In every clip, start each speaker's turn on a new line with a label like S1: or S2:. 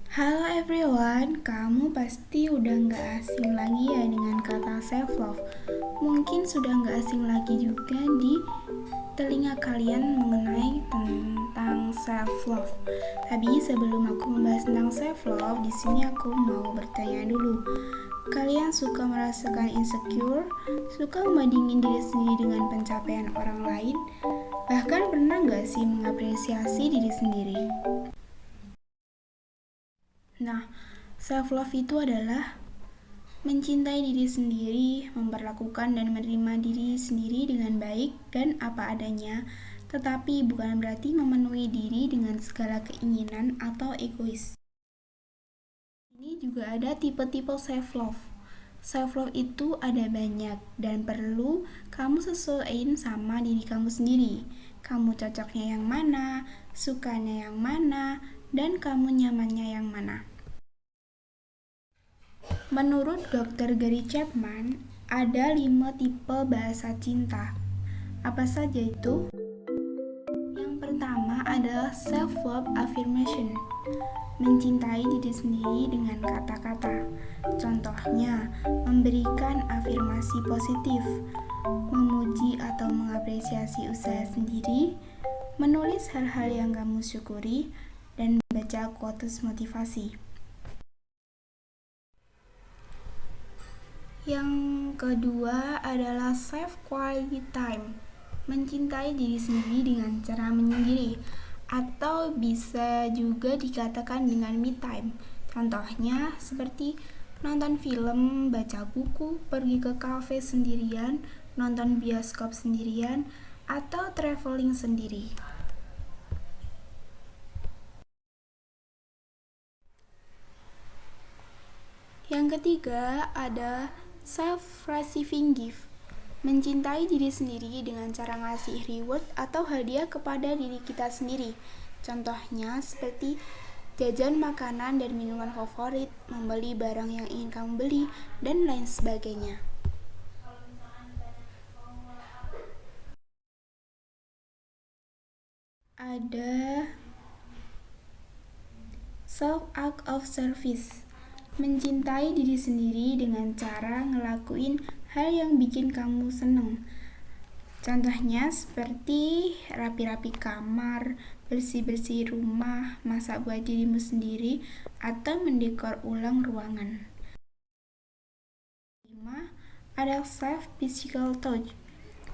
S1: Halo everyone, kamu pasti udah gak asing lagi ya dengan kata self-love. Mungkin sudah gak asing lagi juga di telinga kalian mengenai tentang self-love. Tapi sebelum aku membahas tentang self-love, di sini aku mau bertanya dulu. Kalian suka merasakan insecure? Suka membandingin diri sendiri dengan pencapaian orang lain? Bahkan pernah gak sih mengapresiasi diri sendiri? Nah, self-love itu adalah mencintai diri sendiri, memperlakukan dan menerima diri sendiri dengan baik dan apa adanya, tetapi bukan berarti memenuhi diri dengan segala keinginan atau egois. Ini juga ada tipe-tipe self-love. Self-love itu ada banyak dan perlu kamu sesuaiin sama diri kamu sendiri. Kamu cocoknya yang mana, sukanya yang mana, dan kamu nyamannya yang mana. Menurut Dr. Gary Chapman, ada 5 tipe bahasa cinta. Apa saja itu? Yang pertama adalah self-love affirmation. Mencintai diri sendiri dengan kata-kata. Contohnya, memberikan afirmasi positif, memuji atau mengapresiasi usaha sendiri, menulis hal-hal yang kamu syukuri, dan membaca quotes motivasi. Yang kedua adalah self quality time. Mencintai diri sendiri dengan cara menyendiri atau bisa juga dikatakan dengan me time. Contohnya seperti nonton film, baca buku, pergi ke kafe sendirian, nonton bioskop sendirian, atau traveling sendiri. Yang ketiga ada self-receiving gift. Mencintai diri sendiri dengan cara ngasih reward atau hadiah kepada diri kita sendiri. Contohnya seperti jajan makanan dan minuman favorit, membeli barang yang ingin kamu beli, dan lain sebagainya. Ada self act of service. Mencintai diri sendiri dengan cara ngelakuin hal yang bikin kamu seneng. Contohnya seperti rapi-rapi kamar, bersih-bersih rumah, masak buat dirimu sendiri, atau mendekor ulang ruangan. 5. Ada self physical touch.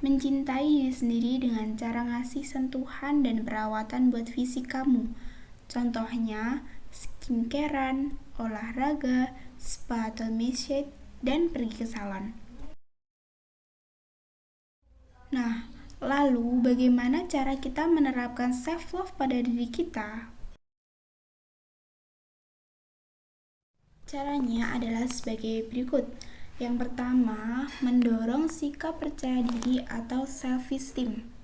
S1: Mencintai diri sendiri dengan cara ngasih sentuhan dan perawatan buat fisik kamu. Contohnya skincarean, olahraga, spa atau massage, dan pergi ke salon. Nah, lalu bagaimana cara kita menerapkan self-love pada diri kita? Caranya adalah sebagai berikut. Yang pertama, mendorong sikap percaya diri atau self-esteem.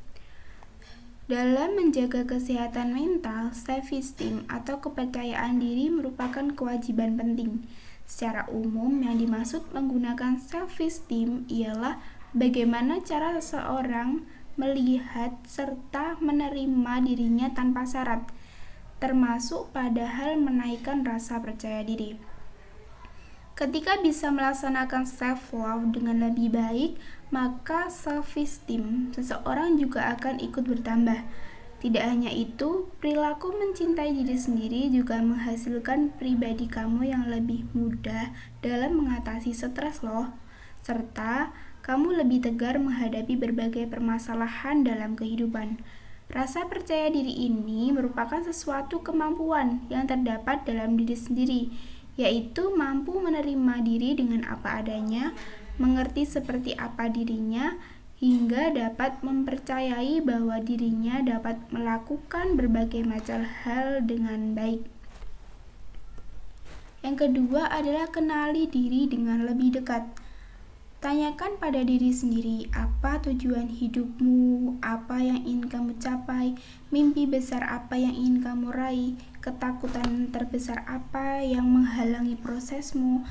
S1: Dalam menjaga kesehatan mental, self-esteem atau kepercayaan diri merupakan kewajiban penting. Secara umum, yang dimaksud menggunakan self-esteem ialah bagaimana cara seseorang melihat serta menerima dirinya tanpa syarat, termasuk pada hal menaikkan rasa percaya diri. Ketika bisa melaksanakan self-love dengan lebih baik, maka self-esteem seseorang juga akan ikut bertambah. Tidak hanya itu, perilaku mencintai diri sendiri juga menghasilkan pribadi kamu yang lebih mudah dalam mengatasi stres loh. Serta, kamu lebih tegar menghadapi berbagai permasalahan dalam kehidupan. Rasa percaya diri ini merupakan sesuatu kemampuan yang terdapat dalam diri sendiri, yaitu mampu menerima diri dengan apa adanya, mengerti seperti apa dirinya, hingga dapat mempercayai bahwa dirinya dapat melakukan berbagai macam hal dengan baik. Yang kedua adalah kenali diri dengan lebih dekat. Tanyakan pada diri sendiri, apa tujuan hidupmu, apa yang ingin kamu capai, mimpi besar apa yang ingin kamu raih, ketakutan terbesar apa yang menghalangi prosesmu.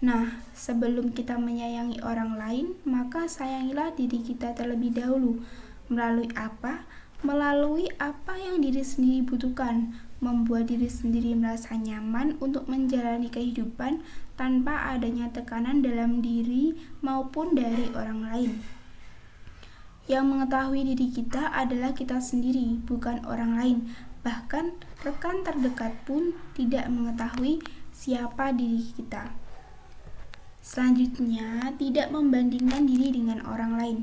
S1: Nah, sebelum kita menyayangi orang lain, maka sayangilah diri kita terlebih dahulu. Melalui apa? melalui apa yang diri sendiri butuhkan, membuat diri sendiri merasa nyaman untuk menjalani kehidupan tanpa adanya tekanan dalam diri maupun dari orang lain. Yang mengetahui diri kita adalah kita sendiri, bukan orang lain. Bahkan rekan terdekat pun tidak mengetahui siapa diri kita. Selanjutnya, tidak membandingkan diri dengan orang lain.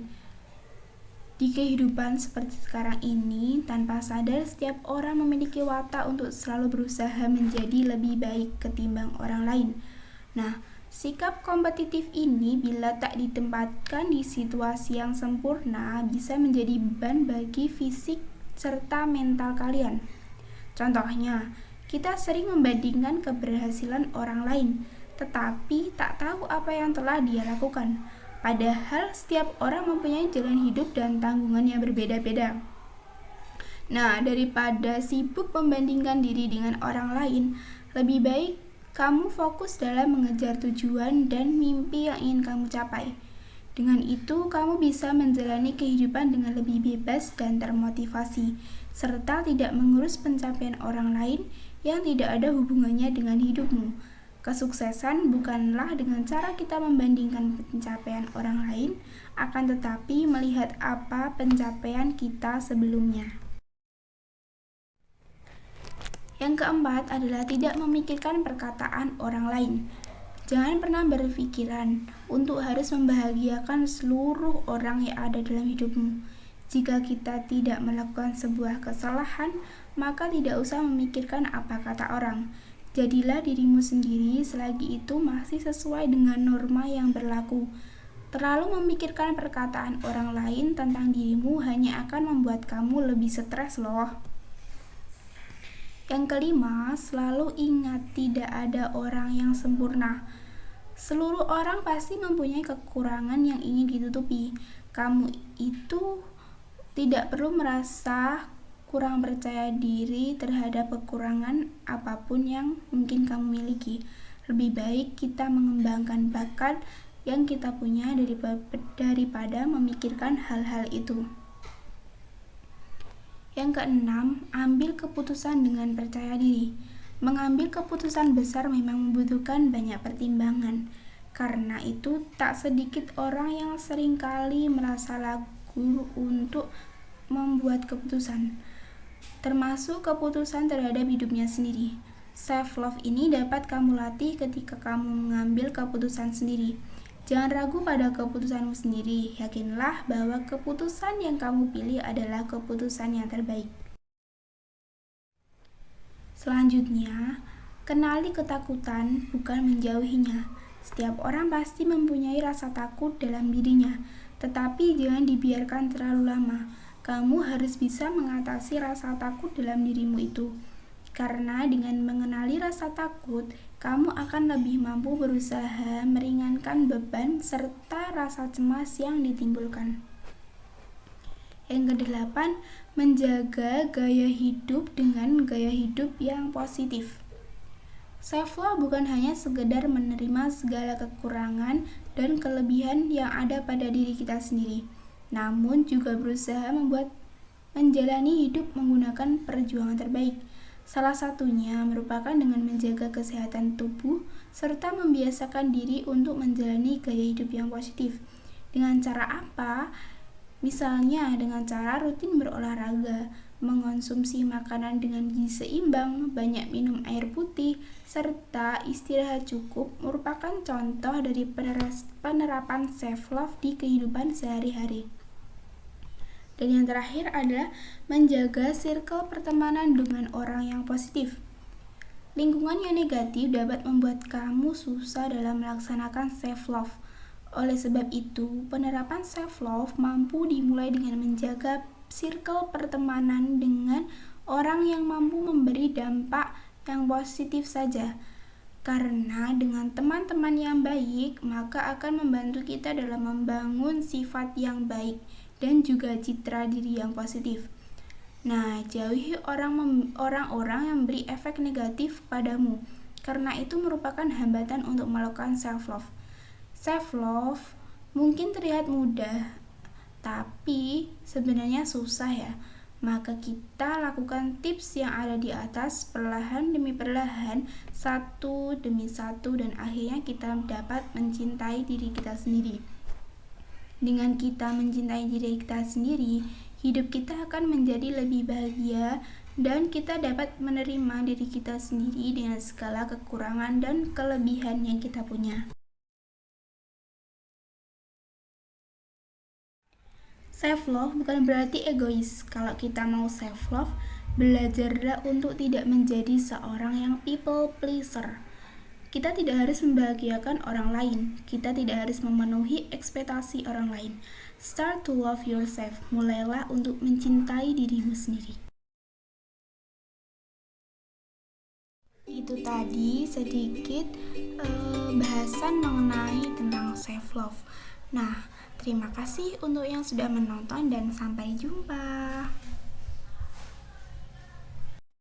S1: Di kehidupan seperti sekarang ini, tanpa sadar setiap orang memiliki watak untuk selalu berusaha menjadi lebih baik ketimbang orang lain. Nah, sikap kompetitif ini bila tak ditempatkan di situasi yang sempurna bisa menjadi beban bagi fisik serta mental kalian. Contohnya, kita sering membandingkan keberhasilan orang lain, tetapi tak tahu apa yang telah dia lakukan. Padahal setiap orang mempunyai jalan hidup dan tanggungan yang berbeda-beda. Nah, daripada sibuk membandingkan diri dengan orang lain, lebih baik kamu fokus dalam mengejar tujuan dan mimpi yang ingin kamu capai. Dengan itu, kamu bisa menjalani kehidupan dengan lebih bebas dan termotivasi, serta tidak mengurus pencapaian orang lain yang tidak ada hubungannya dengan hidupmu. Kesuksesan bukanlah dengan cara kita membandingkan pencapaian orang lain, akan tetapi melihat apa pencapaian kita sebelumnya. Yang keempat adalah tidak memikirkan perkataan orang lain. Jangan pernah berpikiran untuk harus membahagiakan seluruh orang yang ada dalam hidupmu. Jika kita tidak melakukan sebuah kesalahan, maka tidak usah memikirkan apa kata orang. Jadilah dirimu sendiri selagi itu masih sesuai dengan norma yang berlaku. Terlalu memikirkan perkataan orang lain tentang dirimu hanya akan membuat kamu lebih stres loh. Yang kelima, selalu ingat tidak ada orang yang sempurna. Seluruh orang pasti mempunyai kekurangan yang ingin ditutupi. Kamu itu tidak perlu merasa kurang percaya diri terhadap kekurangan apapun yang mungkin kamu miliki. Lebih baik kita mengembangkan bakat yang kita punya daripada memikirkan hal-hal itu. Yang keenam, ambil keputusan dengan percaya diri. Mengambil keputusan besar memang membutuhkan banyak pertimbangan. Karena itu, tak sedikit orang yang seringkali merasa ragu untuk membuat keputusan, termasuk keputusan terhadap hidupnya sendiri. Self-love ini dapat kamu latih ketika kamu mengambil keputusan sendiri. Jangan ragu pada keputusanmu sendiri. Yakinlah bahwa keputusan yang kamu pilih adalah keputusan yang terbaik. Selanjutnya, kenali ketakutan, bukan menjauhinya. Setiap orang pasti mempunyai rasa takut dalam dirinya, tetapi jangan dibiarkan terlalu lama. Kamu harus bisa mengatasi rasa takut dalam dirimu itu. Karena dengan mengenali rasa takut, kamu akan lebih mampu berusaha meringankan beban serta rasa cemas yang ditimbulkan. Yang kedelapan, menjaga gaya hidup dengan gaya hidup yang positif. Self-love bukan hanya sekedar menerima segala kekurangan dan kelebihan yang ada pada diri kita sendiri, namun juga berusaha menjalani hidup menggunakan perjuangan terbaik. Salah satunya merupakan dengan menjaga kesehatan tubuh serta membiasakan diri untuk menjalani gaya hidup yang positif. Dengan cara apa? Misalnya dengan cara rutin berolahraga, mengonsumsi makanan dengan gizi seimbang, banyak minum air putih, serta istirahat cukup merupakan contoh dari penerapan self-love di kehidupan sehari-hari. Dan yang terakhir adalah menjaga circle pertemanan dengan orang yang positif. Lingkungan yang negatif dapat membuat kamu susah dalam melaksanakan self-love. Oleh sebab itu, penerapan self-love mampu dimulai dengan menjaga circle pertemanan dengan orang yang mampu memberi dampak yang positif saja. Karena dengan teman-teman yang baik, maka akan membantu kita dalam membangun sifat yang baik dan juga citra diri yang positif. Nah, jauhi orang-orang yang memberi efek negatif padamu, karena itu merupakan hambatan untuk melakukan self-love. Self-love mungkin terlihat mudah, tapi sebenarnya susah ya. Maka kita lakukan tips yang ada di atas perlahan demi perlahan, satu demi satu, dan akhirnya kita dapat mencintai diri kita sendiri. Dengan kita mencintai diri kita sendiri, hidup kita akan menjadi lebih bahagia dan kita dapat menerima diri kita sendiri dengan segala kekurangan dan kelebihan yang kita punya. Self-love bukan berarti egois. Kalau kita mau self-love, belajarlah untuk tidak menjadi seorang yang people pleaser. Kita tidak harus membahagiakan orang lain. Kita tidak harus memenuhi ekspektasi orang lain. Start to love yourself. Mulailah untuk mencintai dirimu sendiri. Itu tadi sedikit bahasan mengenai tentang self-love. Nah, terima kasih untuk yang sudah menonton dan sampai jumpa.